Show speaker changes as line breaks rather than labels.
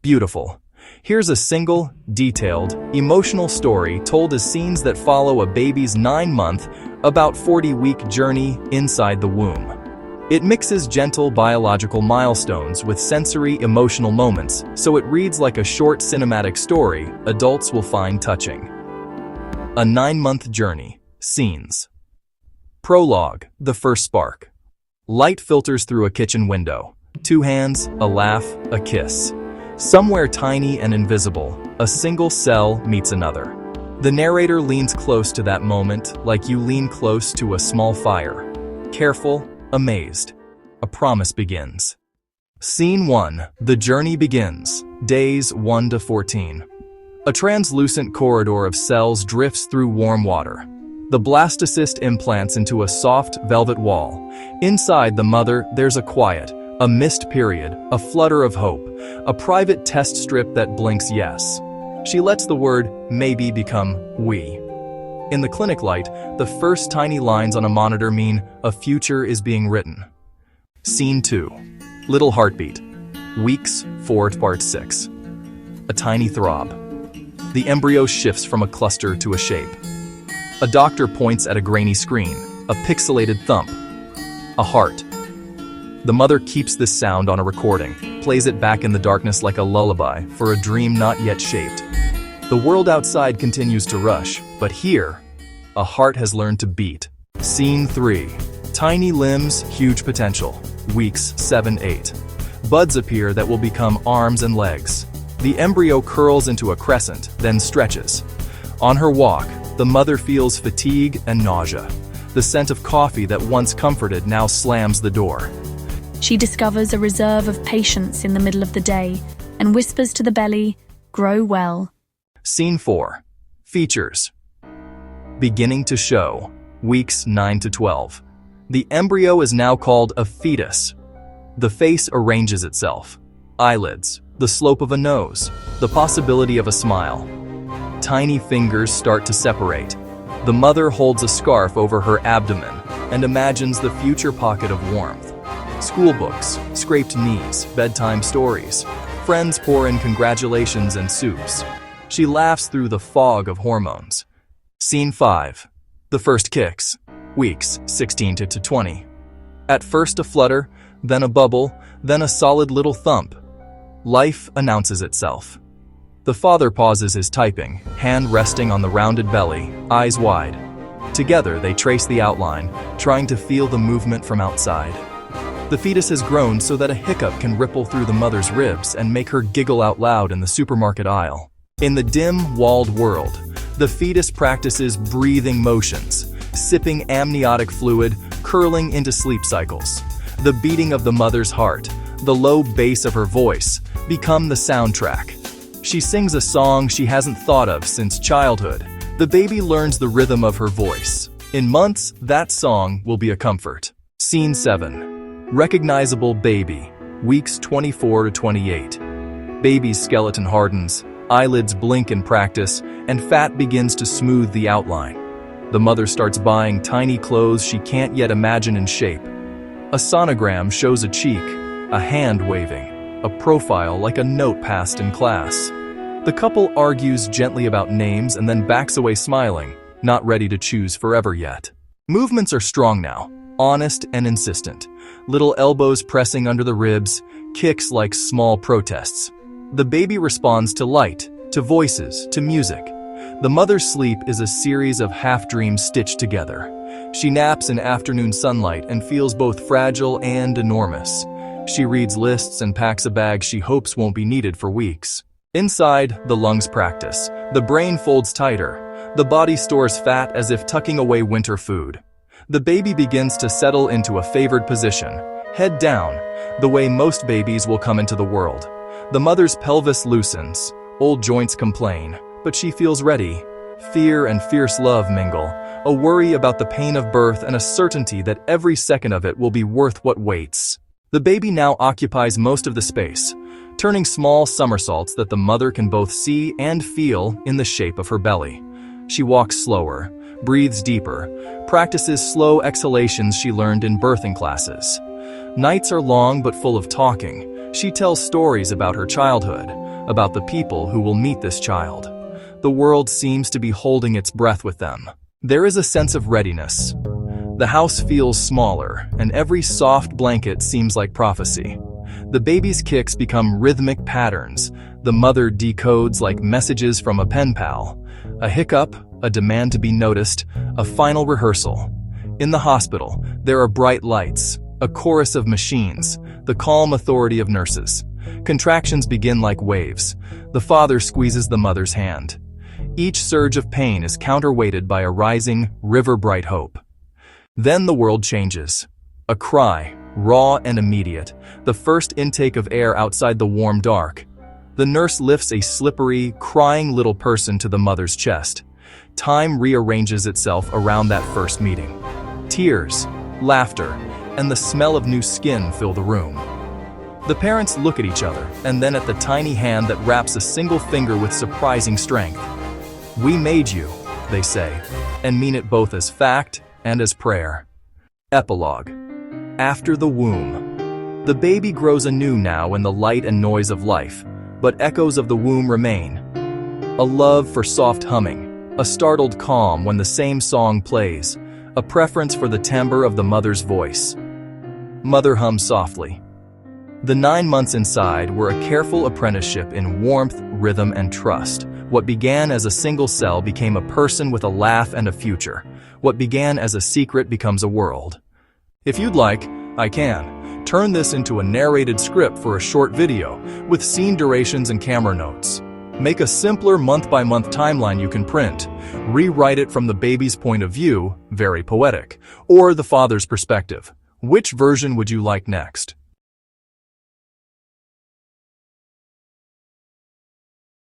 Beautiful. Here's a single, detailed, emotional story told as scenes that follow a baby's 9-month, about 40-week journey inside the womb. It mixes gentle biological milestones with sensory emotional moments, so it reads like a short cinematic story adults will find touching. A 9-month journey. Scenes. Prologue, the first spark. Light filters through a kitchen window. 2 hands, a laugh, a kiss. Somewhere tiny and invisible, a single cell meets another. The narrator leans close to that moment, like you lean close to a small fire. Careful, amazed. A promise begins. Scene 1. The journey begins. Days 1 to 14. A translucent corridor of cells drifts through warm water. The blastocyst implants into a soft, velvet wall. Inside the mother, there's a quiet, a mist period, a flutter of hope, a private test strip that blinks yes. She lets the word maybe become we. In the clinic light, the first tiny lines on a monitor mean a future is being written. Scene 2. Little heartbeat. Weeks 4 part 6. A tiny throb. The embryo shifts from a cluster to a shape. A doctor points at a grainy screen, a pixelated thump. A heart. The mother keeps this sound on a recording, plays it back in the darkness like a lullaby for a dream not yet shaped. The world outside continues to rush, but here, a heart has learned to beat. Scene 3. Tiny limbs, huge potential. Weeks 7-8. Buds appear that will become arms and legs. The embryo curls into a crescent, then stretches. On her walk, the mother feels fatigue and nausea. The scent of coffee that once comforted now slams the door.
She discovers a reserve of patience in the middle of the day and whispers to the belly, "Grow well."
Scene 4. Features. Beginning to show. Weeks 9 to 12. The embryo is now called a fetus. The face arranges itself. Eyelids, the slope of a nose, the possibility of a smile. Tiny fingers start to separate. The mother holds a scarf over her abdomen and imagines the future pocket of warmth. School books, scraped knees, bedtime stories. Friends pour in congratulations and soups. She laughs through the fog of hormones. Scene 5. The first kicks. Weeks 16 to 20. At first a flutter, then a bubble, then a solid little thump. Life announces itself. The father pauses his typing, hand resting on the rounded belly, eyes wide. Together they trace the outline, trying to feel the movement from outside. The fetus has grown so that a hiccup can ripple through the mother's ribs and make her giggle out loud in the supermarket aisle. In the dim, walled world, the fetus practices breathing motions, sipping amniotic fluid, curling into sleep cycles. The beating of the mother's heart, the low bass of her voice, become the soundtrack. She sings a song she hasn't thought of since childhood. The baby learns the rhythm of her voice. In months, that song will be a comfort. Scene 7. Recognizable baby. Weeks 24 to 28. Baby's skeleton hardens, eyelids blink in practice, and fat begins to smooth the outline. The mother starts buying tiny clothes she can't yet imagine in shape. A sonogram shows a cheek, a hand waving, a profile like a note passed in class. The couple argues gently about names and then backs away smiling, not ready to choose forever yet. Movements are strong now, honest and insistent. Little elbows pressing under the ribs, kicks like small protests. The baby responds to light, to voices, to music. The mother's sleep is a series of half-dreams stitched together. She naps in afternoon sunlight and feels both fragile and enormous. She reads lists and packs a bag she hopes won't be needed for weeks. Inside, the lungs practice. The brain folds tighter. The body stores fat as if tucking away winter food. The baby begins to settle into a favored position, head down, the way most babies will come into the world. The mother's pelvis loosens. Old joints complain, but she feels ready. Fear and fierce love mingle, a worry about the pain of birth and a certainty that every second of it will be worth what waits. The baby now occupies most of the space, turning small somersaults that the mother can both see and feel in the shape of her belly. She walks slower, breathes deeper, practices slow exhalations she learned in birthing classes. Nights are long but full of talking. She tells stories about her childhood, about the people who will meet this child. The world seems to be holding its breath with them. There is a sense of readiness. The house feels smaller, and every soft blanket seems like prophecy. The baby's kicks become rhythmic patterns. The mother decodes like messages from a pen pal. A hiccup, a demand to be noticed, a final rehearsal. In the hospital, there are bright lights, a chorus of machines, the calm authority of nurses. Contractions begin like waves. The father squeezes the mother's hand. Each surge of pain is counterweighted by a rising, river-bright hope. Then the world changes. A cry, raw and immediate, the first intake of air outside the warm dark. The nurse lifts a slippery, crying little person to the mother's chest. Time rearranges itself around that first meeting. Tears, laughter, and the smell of new skin fill the room. The parents look at each other, and then at the tiny hand that wraps a single finger with surprising strength. "We made you," they say, and mean it both as fact and as prayer. Epilogue. After the womb. The baby grows anew now in the light and noise of life, but echoes of the womb remain. A love for soft humming, a startled calm when the same song plays, a preference for the timbre of the mother's voice. Mother hums softly. The 9 months inside were a careful apprenticeship in warmth, rhythm, and trust. What began as a single cell became a person with a laugh and a future. What began as a secret becomes a world. If you'd like, I can turn this into a narrated script for a short video with scene durations and camera notes. Make a simpler month-by-month timeline you can print. Rewrite it from the baby's point of view, very poetic, or the father's perspective. Which version would you like next?